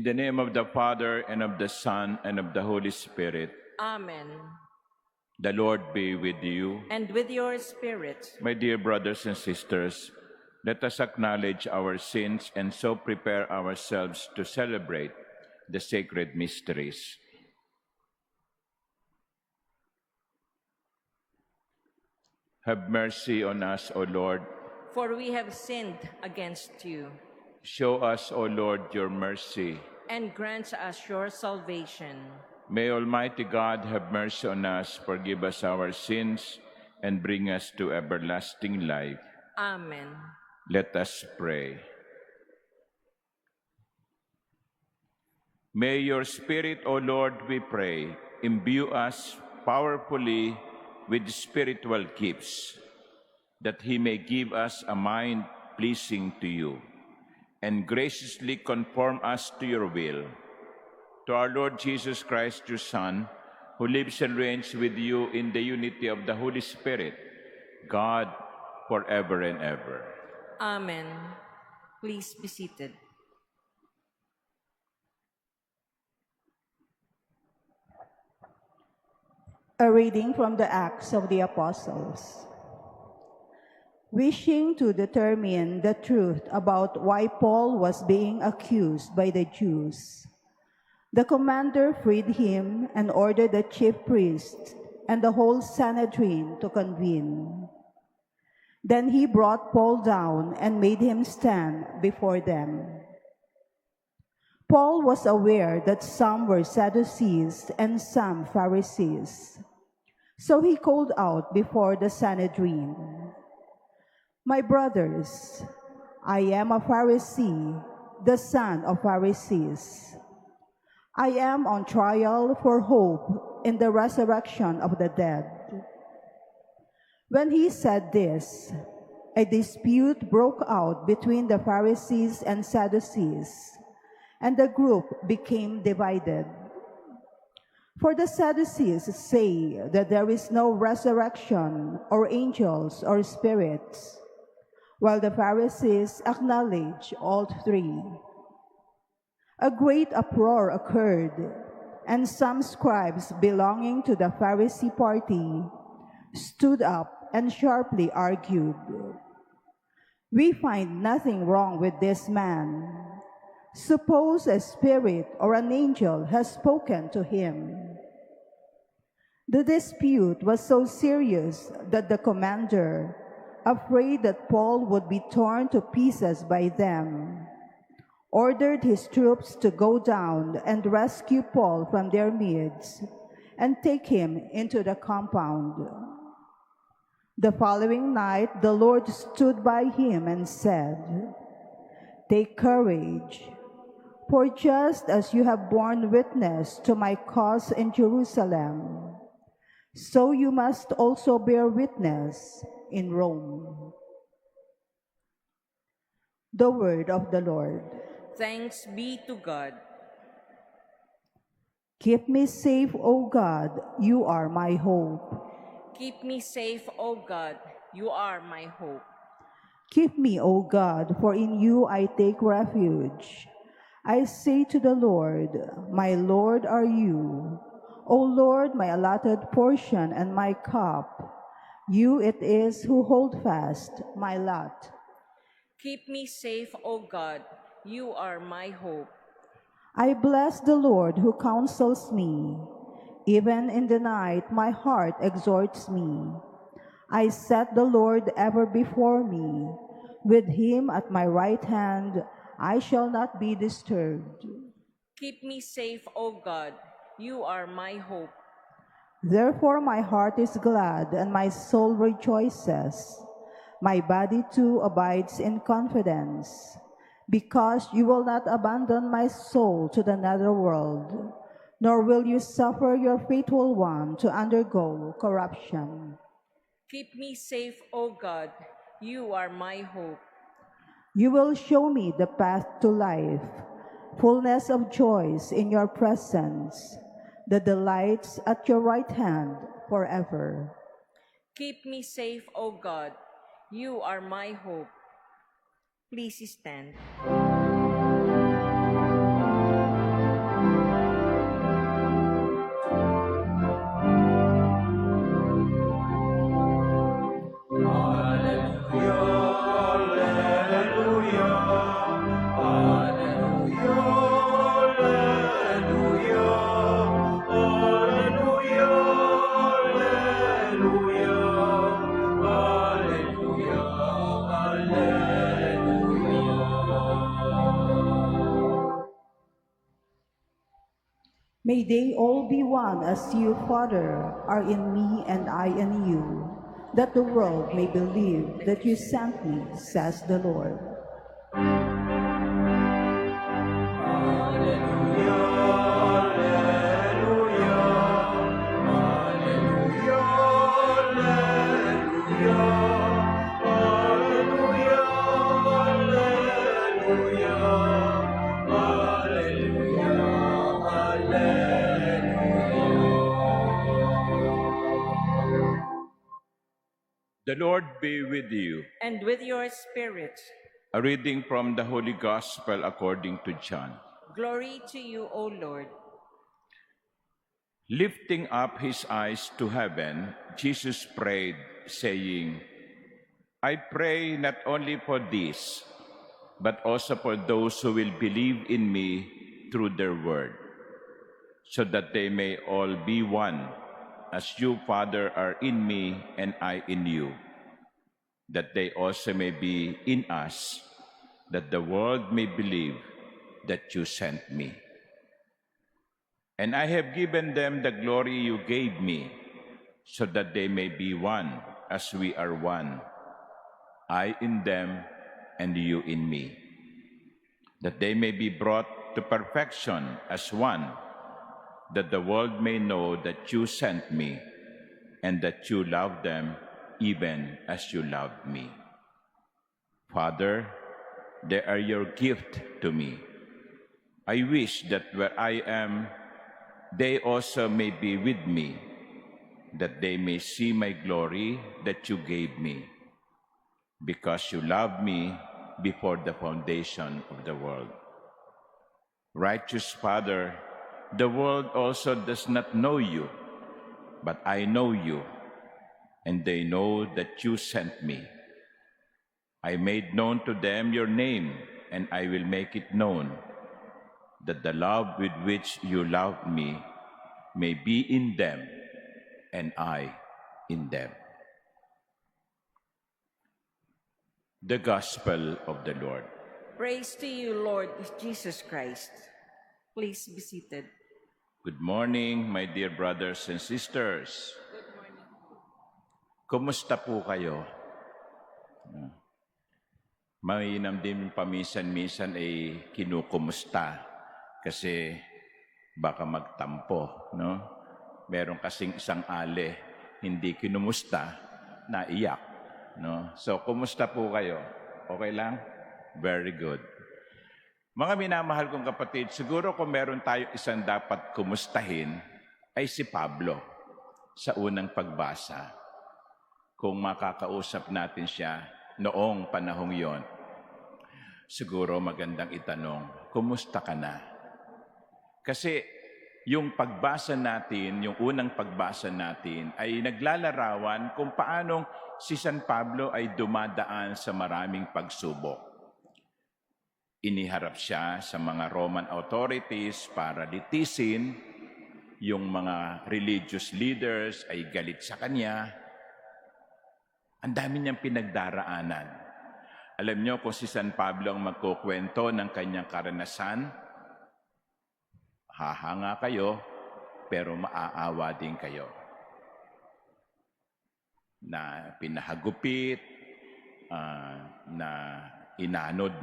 In the name of the Father, and of the Son, and of the Holy Spirit. Amen. The Lord be with you. And with your spirit. My dear brothers and sisters, let us acknowledge our sins and so prepare ourselves to celebrate the sacred mysteries. Have mercy on us, O Lord. For we have sinned against you. Show us, O Lord, your mercy. And grant us your salvation. May Almighty God have mercy on us, forgive us our sins, and bring us to everlasting life. Amen. Let us pray. May your Spirit, O Lord, we pray, imbue us powerfully with spiritual gifts, that he may give us a mind pleasing to you, and graciously conform us to your will. To our Lord Jesus Christ, your Son, who lives and reigns with you in the unity of the Holy Spirit, God, forever and ever. Amen. Please be seated. A reading from the Acts of the Apostles. Wishing to determine the truth about why Paul was being accused by the Jews, the commander freed him and ordered the chief priests and the whole Sanhedrin to convene. Then he brought Paul down and made him stand before them. Paul was aware that some were Sadducees and some Pharisees. So he called out before the Sanhedrin, "My brothers, I am a Pharisee, the son of Pharisees. I am on trial for hope in the resurrection of the dead." When he said this, a dispute broke out between the Pharisees and Sadducees, and the group became divided. For the Sadducees say that there is no resurrection or angels or spirits, while the Pharisees acknowledge all three. A great uproar occurred, and some scribes belonging to the Pharisee party stood up and sharply argued, "We find nothing wrong with this man. Suppose a spirit or an angel has spoken to him." The dispute was so serious that the commander, afraid that Paul would be torn to pieces by them, ordered his troops to go down and rescue Paul from their midst and take him into the compound. The following night the Lord stood by him and said, "Take courage, for just as you have borne witness to my cause in Jerusalem, so you must also bear witness in Rome." The word of the Lord. Thanks be to God. Keep me safe, O God, you are my hope. Keep me safe, O God. You are my hope. Keep me, O God, for in you I take refuge. I say to the Lord, "My Lord are you." O Lord, my allotted portion and my cup, you it is who hold fast my lot. Keep me safe, O God. You are my hope. I bless the Lord who counsels me. Even in the night my heart exhorts me. I set the Lord ever before me. With him at my right hand, I shall not be disturbed. Keep me safe, O God. You are my hope. Therefore my heart is glad and my soul rejoices. My body too abides in confidence, because you will not abandon my soul to the netherworld, nor will you suffer your faithful one to undergo corruption. Keep me safe, O God. You are my hope. You will show me the path to life, fullness of joys in your presence, the delights at your right hand forever. Keep me safe, O God. You are my hope. Please stand. May they all be one as you, Father, are in me and I in you, that the world may believe that you sent me, says the Lord. The Lord be with you. And with your spirit. A reading from the Holy Gospel according to John. Glory to you, O Lord. Lifting up his eyes to heaven, Jesus prayed, saying, I pray not only for these, but also for those who will believe in me through their word, so that they may all be one, as you, Father, are in me and I in you, that they also may be in us, that the world may believe that you sent me. And I have given them the glory you gave me, so that they may be one, as we are one, I in them and you in me, that they may be brought to perfection as one, that the world may know that you sent me, and that you love them even as you loved me. Father, they are your gift to me. I wish that where I am, they also may be with me, that they may see my glory that you gave me, because you loved me before the foundation of the world. Righteous Father, the world also does not know you, but I know you, and they know that you sent me. I made known to them your name, and I will make it known, that the love with which you loved me may be in them, and I in them. The Gospel of the Lord. Praise to you, Lord Jesus Christ. Please be seated. Good morning, my dear brothers and sisters. Kumusta po kayo? Mainam din paminsan-minsan ay kinukumusta kasi baka magtampo, no? Meron kasing isang ale, hindi kinumusta, naiyak, no? So, kumusta po kayo? Okay lang? Very good. Mga minamahal kong kapatid, siguro kung meron tayo isang dapat kumustahin, ay si Pablo sa unang pagbasa. Kung makakausap natin siya noong panahong yon, siguro magandang itanong, kumusta ka na? Kasi yung pagbasa natin, yung unang pagbasa natin, ay naglalarawan kung paanong si San Pablo ay dumadaan sa maraming pagsubok. Iniharap siya sa mga Roman authorities para litisin, yung mga religious leaders ay galit sa kanya. Ang dami niyang pinagdaraanan. Alam niyo kung si San Pablo ang magkukwento ng kanyang karanasan, hahanga kayo, pero maaawa din kayo. Na pinahagupit, na inanod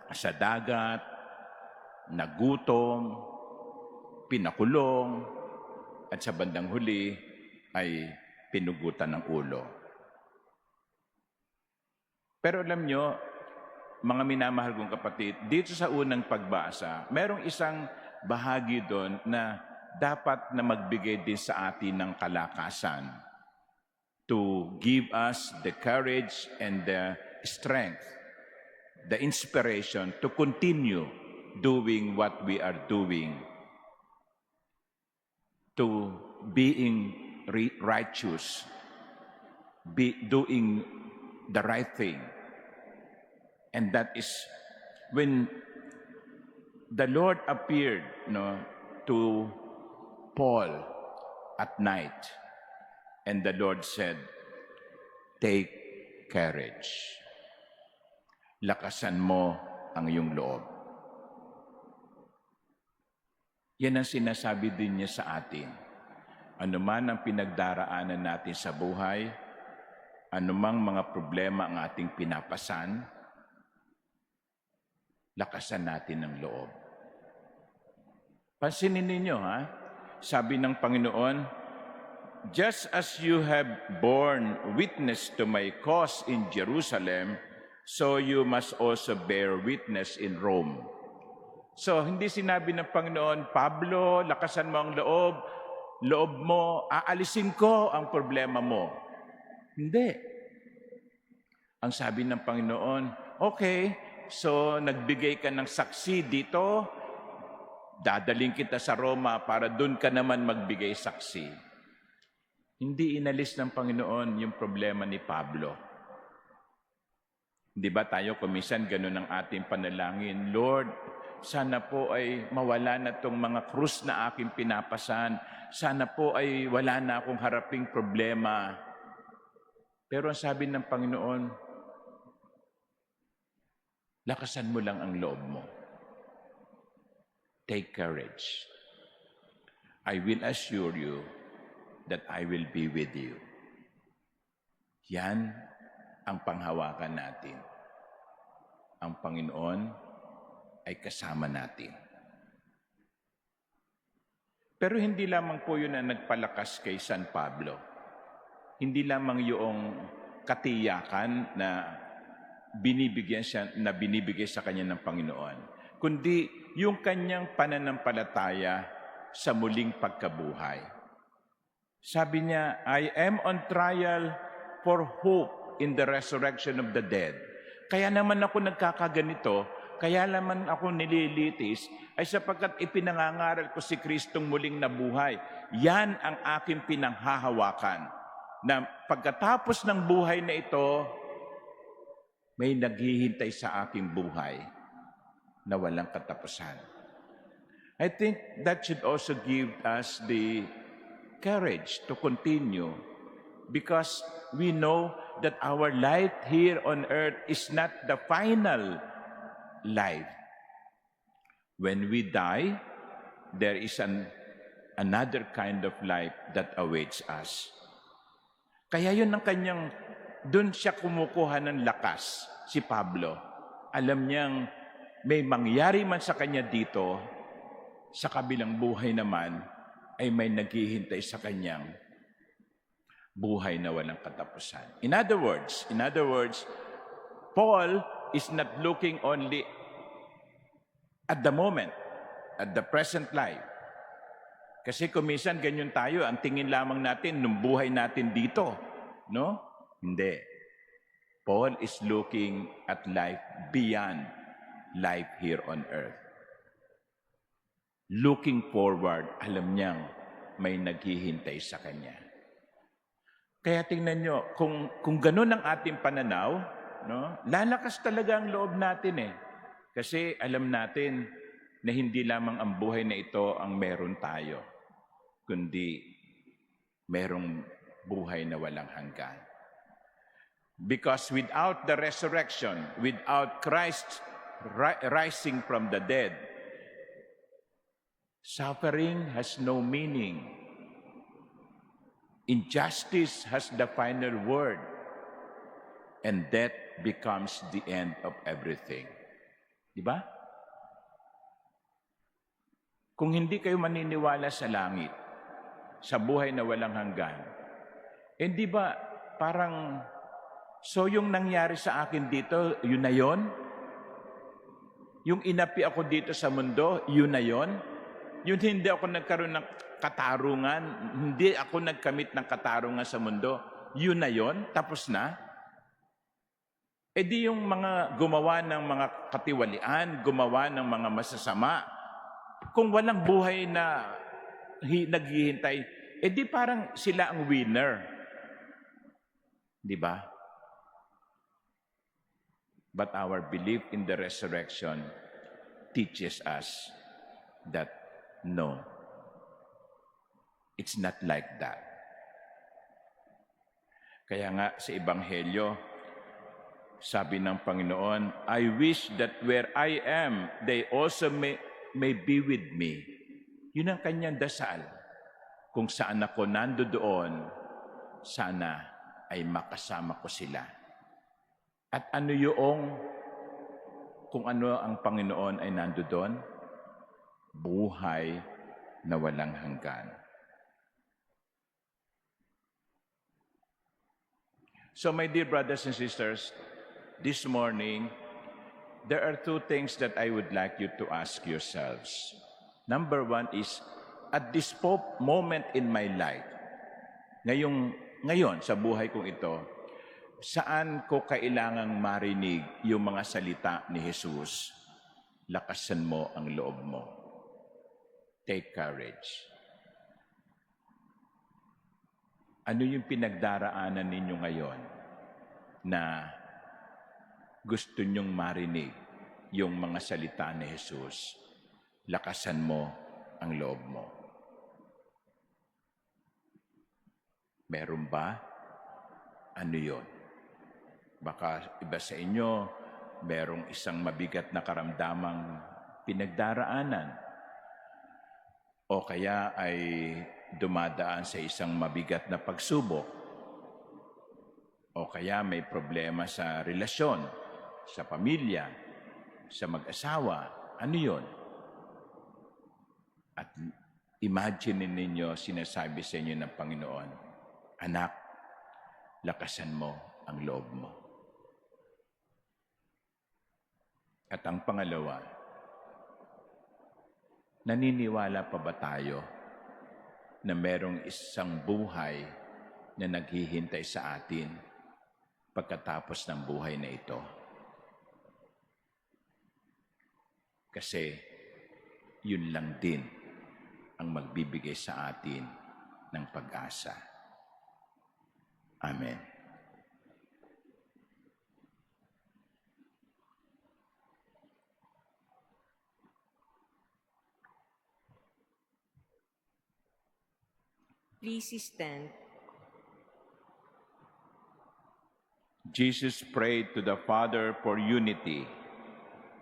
sa dagat, nagutom, pinakulong, at sa bandang huli ay pinugutan ng ulo. Pero alam nyo, mga minamahal kong kapatid, dito sa unang pagbasa, merong isang bahagi doon na dapat na magbigay din sa atin ng kalakasan to give us the courage and the strength, the inspiration to continue doing what we are doing, to being righteous, doing the right thing. And that is when the Lord appeared to Paul at night, and the Lord said, "Take courage. Lakasan mo ang iyong loob." Yan ang sinasabi din niya sa atin. Ano man ang pinagdaraanan natin sa buhay, anumang mga problema ang ating pinapasan, lakasan natin ang loob. Pansinin ninyo, ha? Sabi ng Panginoon, just as you have borne witness to my cause in Jerusalem, so you must also bear witness in Rome. So, hindi sinabi ng Panginoon, Pablo, lakasan mo ang loob mo, aalisin ko ang problema mo. Hindi. Ang sabi ng Panginoon, okay, so nagbigay ka ng saksi dito, dadaling kita sa Roma para doon ka naman magbigay saksi. Hindi inalis ng Panginoon yung problema ni Pablo. Di ba tayo kumisan ganun ang ating panalangin, Lord, sana po ay mawala na itong mga krus na aking pinapasan. Sana po ay wala na akong haraping problema. Pero ang sabi ng Panginoon, lakasan mo lang ang loob mo. Take courage. I will assure you that I will be with you. Yan ang panghawakan natin. Ang Panginoon ay kasama natin. Pero hindi lamang po yun ang nagpalakas kay San Pablo. Hindi lamang yung katiyakan na binibigay sa kanya ng Panginoon, kundi yung kanyang pananampalataya sa muling pagkabuhay. Sabi niya, I am on trial for hope in the resurrection of the dead. Kaya naman ako nagkakaganito, kaya naman ako nililitis, ay sapagkat ipinangangaral ko si Kristong muling nabuhay. Yan ang aking pinanghahawakan. Na pagkatapos ng buhay na ito, may naghihintay sa aking buhay na walang katapusan. I think that should also give us the courage to continue because we know that our life here on earth is not the final life. When we die, there is another kind of life that awaits us. Kaya yun ang kanyang, doon siya kumukuha ng lakas, si Pablo. Alam niyang may mangyari man sa kanya dito, sa kabilang buhay naman, ay may naghihintay sa kanyang buhay na walang katapusan. In other words, Paul is not looking only at the moment, at the present life. Kasi kumisan ganyan tayo, ang tingin lamang natin nung buhay natin dito, no? Hindi. Paul is looking at life beyond life here on earth. Looking forward, alam niyang may naghihintay sa kanya. Kaya tingnan nyo, kung ganun ang ating pananaw, no, lalakas talaga ang loob natin eh. Kasi alam natin na hindi lamang ang buhay na ito ang meron tayo, kundi merong buhay na walang hanggan. Because without the resurrection, without Christ rising from the dead, suffering has no meaning. Injustice has the final word, and death becomes the end of everything. Diba? Kung hindi kayo maniniwala sa langit, sa buhay na walang hanggan, di ba parang, so yung nangyari sa akin dito, yun na yun? Yung inapi ako dito sa mundo, yun na yun? Yun hindi ako nagkaroon ng katarungan, hindi ako nagkamit ng katarungan sa mundo, yun na yun? Tapos na? Di yung mga gumawa ng mga katiwalian, gumawa ng mga masasama, kung walang buhay na naghihintay, di parang sila ang winner. Di ba? But our belief in the resurrection teaches us that no, it's not like that. Kaya nga sa Ebanghelyo, sabi ng Panginoon, I wish that where I am, they also may be with me. Yun ang kanyang dasal. Kung saan ako nandoon, sana ay makasama ko sila. At kung ano ang Panginoon ay nandoon? Buhay na walang hanggan. So my dear brothers and sisters, this morning, there are two things that I would like you to ask yourselves. Number one is, at this moment in my life, ngayon sa buhay kong ito, saan ko kailangang marinig yung mga salita ni Jesus? Lakasan mo ang loob mo. Take courage. Ano yung pinagdaraanan ninyo ngayon na gusto nyong marinig yung mga salita ni Jesus? Lakasan mo ang loob mo. Meron ba? Ano yun? Baka iba sa inyo, merong isang mabigat na karamdamang pinagdaraanan. O kaya ay dumadaan sa isang mabigat na pagsubok. O kaya may problema sa relasyon, sa pamilya, sa mag-asawa. Ano yun? At imagine ninyo, sinasabi sa inyo ng Panginoon, anak, lakasan mo ang loob mo. At ang pangalawa, naniniwala pa ba tayo na merong isang buhay na naghihintay sa atin pagkatapos ng buhay na ito? Kasi yun lang din ang magbibigay sa atin ng pag-asa. Amen. Please stand. Jesus prayed to the Father for unity.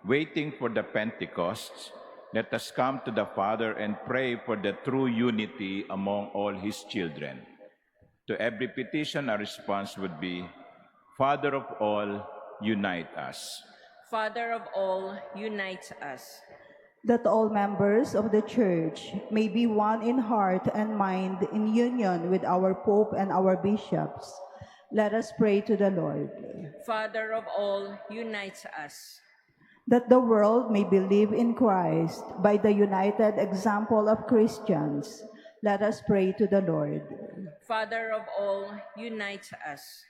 Waiting for the Pentecost, let us come to the Father and pray for the true unity among all His children. To every petition, our response would be, Father of all, unite us. Father of all, unite us. That all members of the Church may be one in heart and mind in union with our Pope and our bishops. Let us pray to the Lord. Father of all, unite us. That the world may believe in Christ by the united example of Christians. Let us pray to the Lord. Father of all, unite us.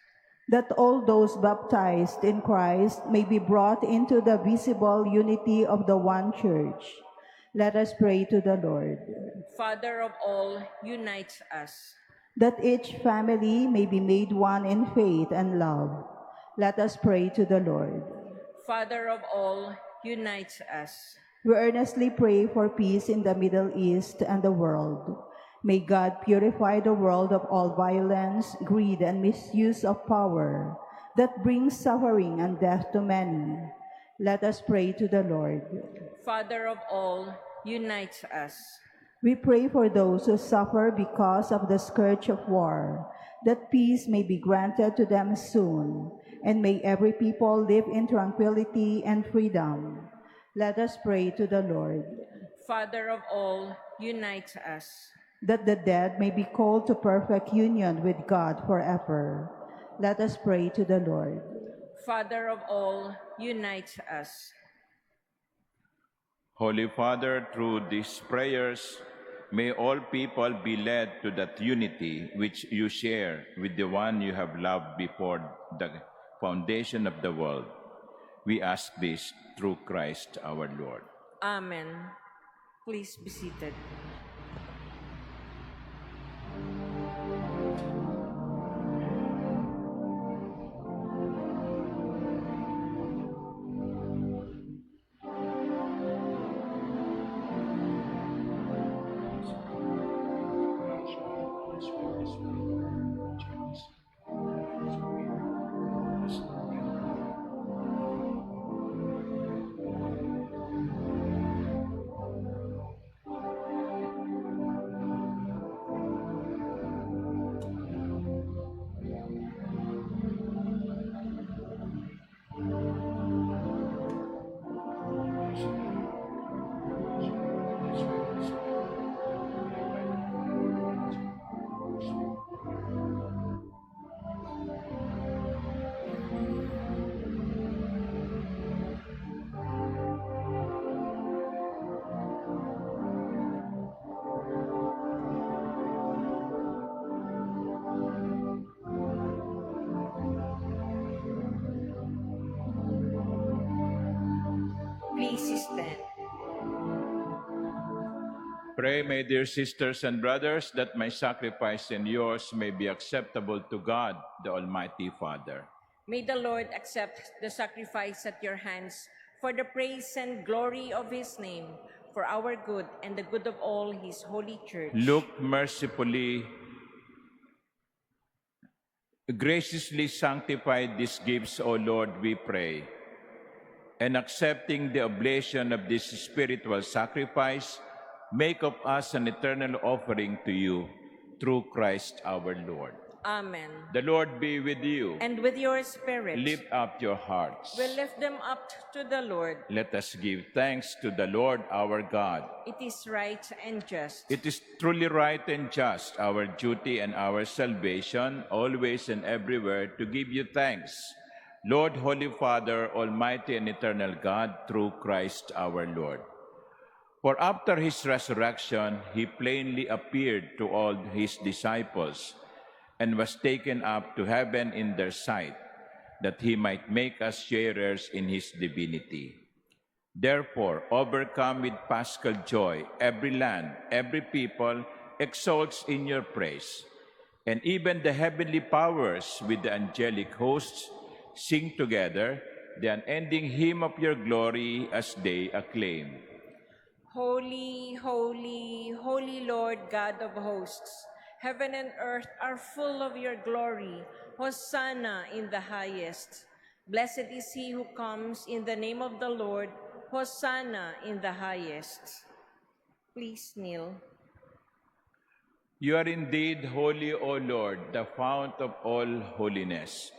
That all those baptized in Christ may be brought into the visible unity of the one Church. Let us pray to the Lord. Father of all, unite us. That each family may be made one in faith and love. Let us pray to the Lord. Father of all, unite us. We earnestly pray for peace in the Middle East and the world. May God purify the world of all violence, greed, and misuse of power that brings suffering and death to many. Let us pray to the Lord. Father of all, unite us. We pray for those who suffer because of the scourge of war, that peace may be granted to them soon, and may every people live in tranquility and freedom. Let us pray to the Lord. Father of all, unite us. That the dead may be called to perfect union with God forever. Let us pray to the Lord. Father of all, unite us. Holy Father, through these prayers, may all people be led to that unity which you share with the one you have loved before the foundation of the world. We ask this through Christ our Lord. Amen. Please be seated. Please stand. Pray, my dear sisters and brothers, that my sacrifice and yours may be acceptable to God, the Almighty Father. May the Lord accept the sacrifice at your hands for the praise and glory of his name, for our good and the good of all his holy church. Look mercifully, graciously sanctify these gifts, O Lord, we pray, and accepting the oblation of this spiritual sacrifice, make of us an eternal offering to you, through Christ our Lord. Amen. The Lord be with you. And with your spirit, Lift up your hearts. we lift them up to the Lord. Let us give thanks to the Lord our God. It is right and just. It is truly right and just, our duty and our salvation, always and everywhere, to give you thanks, Lord, Holy Father, Almighty and eternal God, through Christ our Lord. For after his resurrection, he plainly appeared to all his disciples and was taken up to heaven in their sight, that he might make us sharers in his divinity. Therefore, overcome with paschal joy, every land, every people exalts in your praise, and even the heavenly powers with the angelic hosts sing together the unending hymn of your glory as they acclaim. Holy, holy, holy Lord God of hosts, heaven and earth are full of your glory. Hosanna in the highest. Blessed is he who comes in the name of the Lord. Hosanna in the highest. Please kneel. You are indeed holy, O Lord, the fount of all holiness.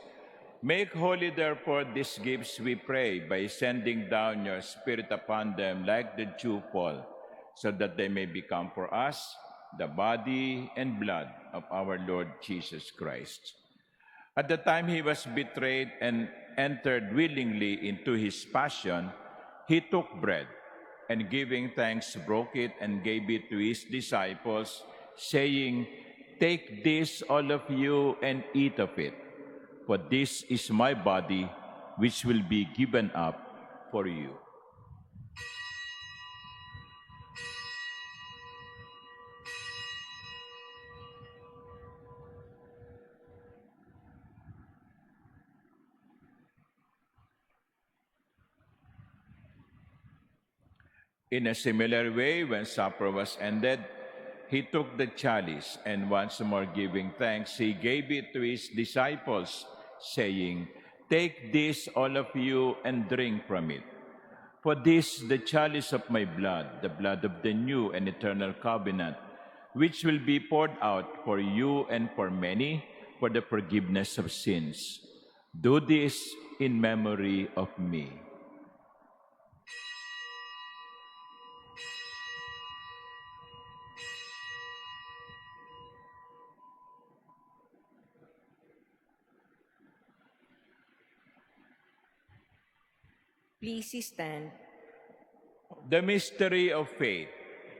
Make holy, therefore, these gifts, we pray, by sending down your Spirit upon them like the dew fall, so that they may become for us the body and blood of our Lord Jesus Christ. At the time he was betrayed and entered willingly into his passion, he took bread, and giving thanks, broke it and gave it to his disciples, saying, "Take this, all of you, and eat of it. For this is my body, which will be given up for you." In a similar way, when supper was ended, he took the chalice, and once more giving thanks, he gave it to his disciples, saying, "Take this, all of you, and drink from it. For this is the chalice of my blood, the blood of the new and eternal covenant, which will be poured out for you and for many for the forgiveness of sins. Do this in memory of me." Please stand. The mystery of faith.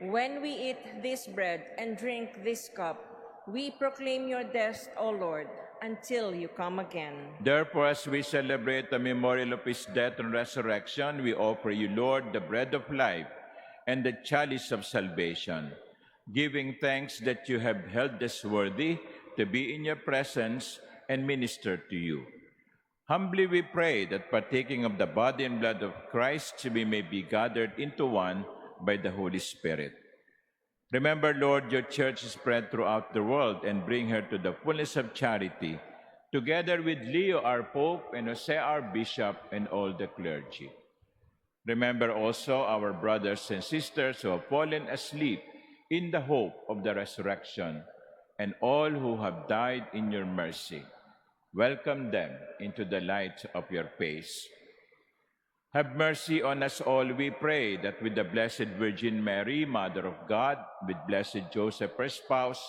When we eat this bread and drink this cup, we proclaim your death, O Lord, until you come again. Therefore, as we celebrate the memorial of his death and resurrection, we offer you, Lord, the bread of life and the chalice of salvation, giving thanks that you have held us worthy to be in your presence and minister to you. Humbly we pray that, partaking of the body and blood of Christ, we may be gathered into one by the Holy Spirit. Remember, Lord, your church spread throughout the world, and bring her to the fullness of charity, together with Leo, our Pope, and Jose, our Bishop, and all the clergy. Remember also our brothers and sisters who have fallen asleep in the hope of the resurrection, and all who have died in your mercy. Welcome them into the light of your face. Have mercy on us all, we pray, that with the Blessed Virgin Mary, Mother of God, with Blessed Joseph, her spouse,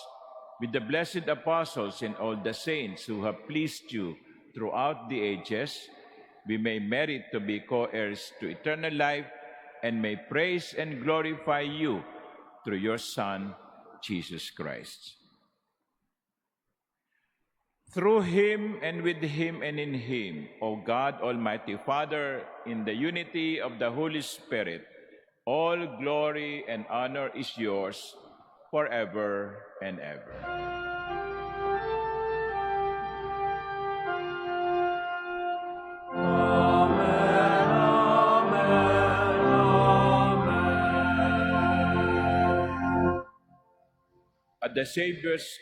with the blessed apostles and all the saints who have pleased you throughout the ages, we may merit to be co-heirs to eternal life, and may praise and glorify you through your Son, Jesus Christ. Through him and with him and in him, O God, Almighty Father, in the unity of the Holy Spirit, all glory and honor is yours forever and ever. At the Savior's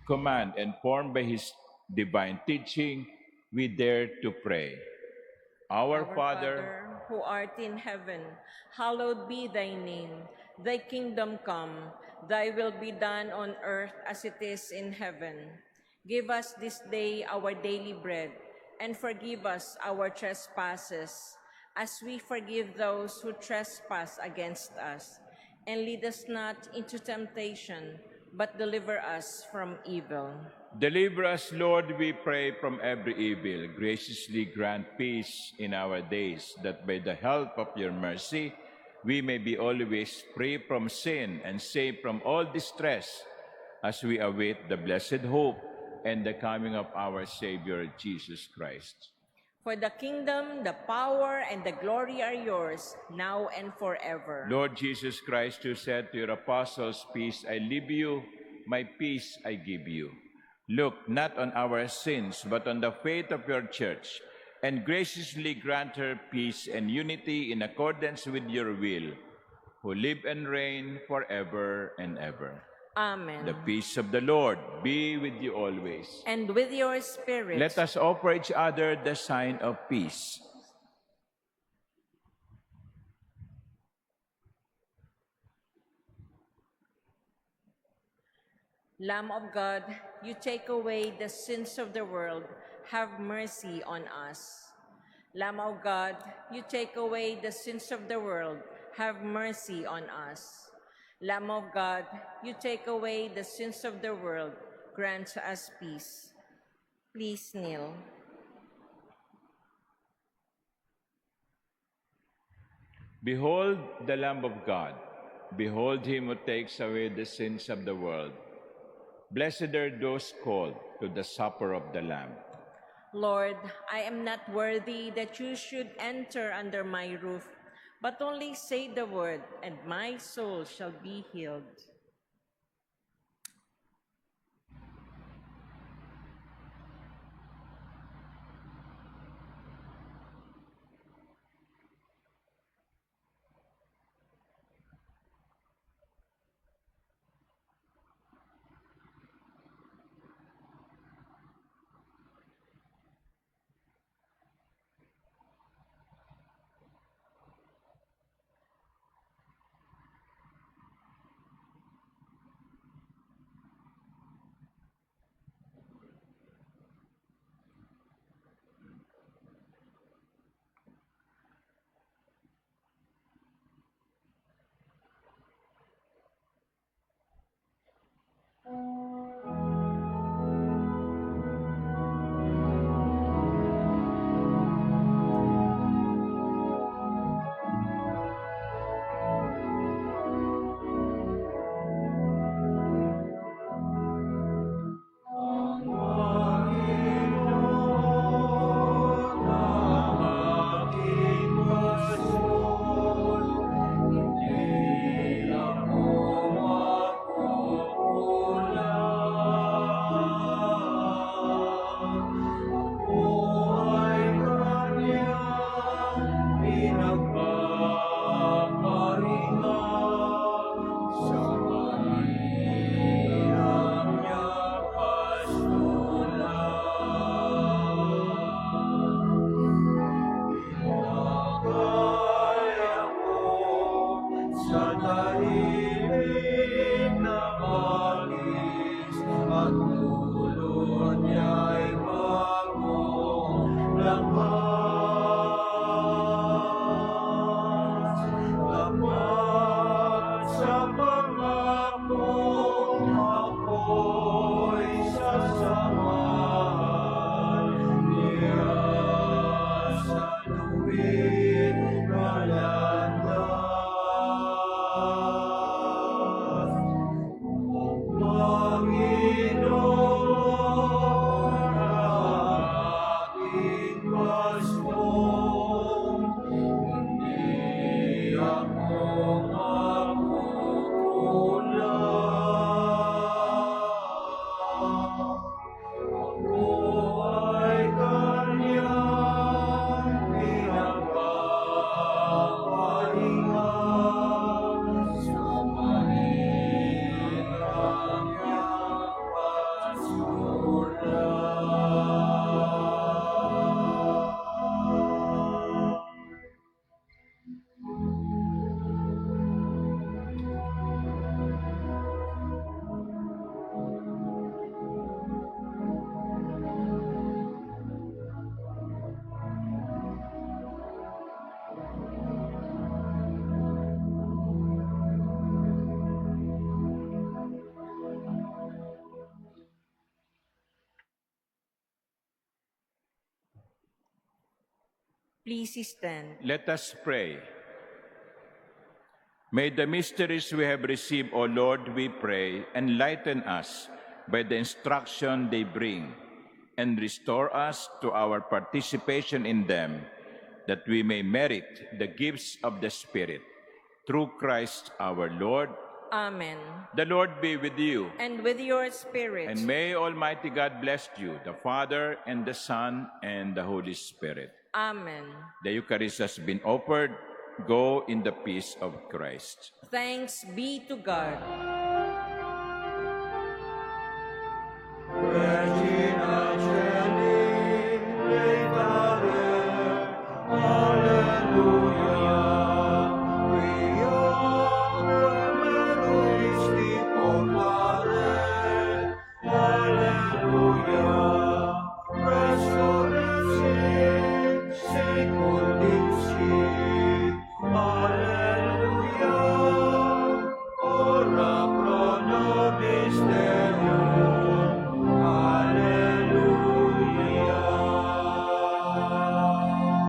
command and formed by his divine teaching, we dare to pray. Our Father, who art in heaven, hallowed be thy name. Thy kingdom come, thy will be done on earth as it is in heaven. Give us this day our daily bread, and forgive us our trespasses, as we forgive those who trespass against us. And lead us not into temptation, but deliver us from evil. deliver us, Lord, we pray, from every evil. Graciously grant peace in our days, that by the help of your mercy, we may be always free from sin and safe from all distress, as we await the blessed hope and the coming of our Savior, Jesus Christ. For the kingdom, the power, and the glory are yours, now and forever. Lord Jesus Christ, who said to your apostles, "Peace I leave you, my peace I give you." Look not on our sins, but on the faith of your church, and graciously grant her peace and unity in accordance with your will, who live and reign forever and ever. Amen. The peace of the Lord be with you always. And with your spirit. Let us offer each other the sign of peace. Lamb of God, you take away the sins of the world, have mercy on us. Lamb of God, you take away the sins of the world, have mercy on us. Lamb of God, you take away the sins of the world, grant us peace. Please kneel. Behold the Lamb of God. Behold him who takes away the sins of the world. Blessed are those called to the supper of the Lamb. Lord, I am not worthy that you should enter under my roof, but only say the word, and my soul shall be healed. Please stand. Let us pray. May the mysteries we have received, O Lord, we pray, enlighten us by the instruction they bring, and restore us to our participation in them, that we may merit the gifts of the Spirit. Through Christ our Lord. Amen. The Lord be with you. And with your spirit. And may Almighty God bless you, the Father, and the Son, and the Holy Spirit. Amen. The Eucharist has been offered. Go in the peace of Christ. Thanks be to God.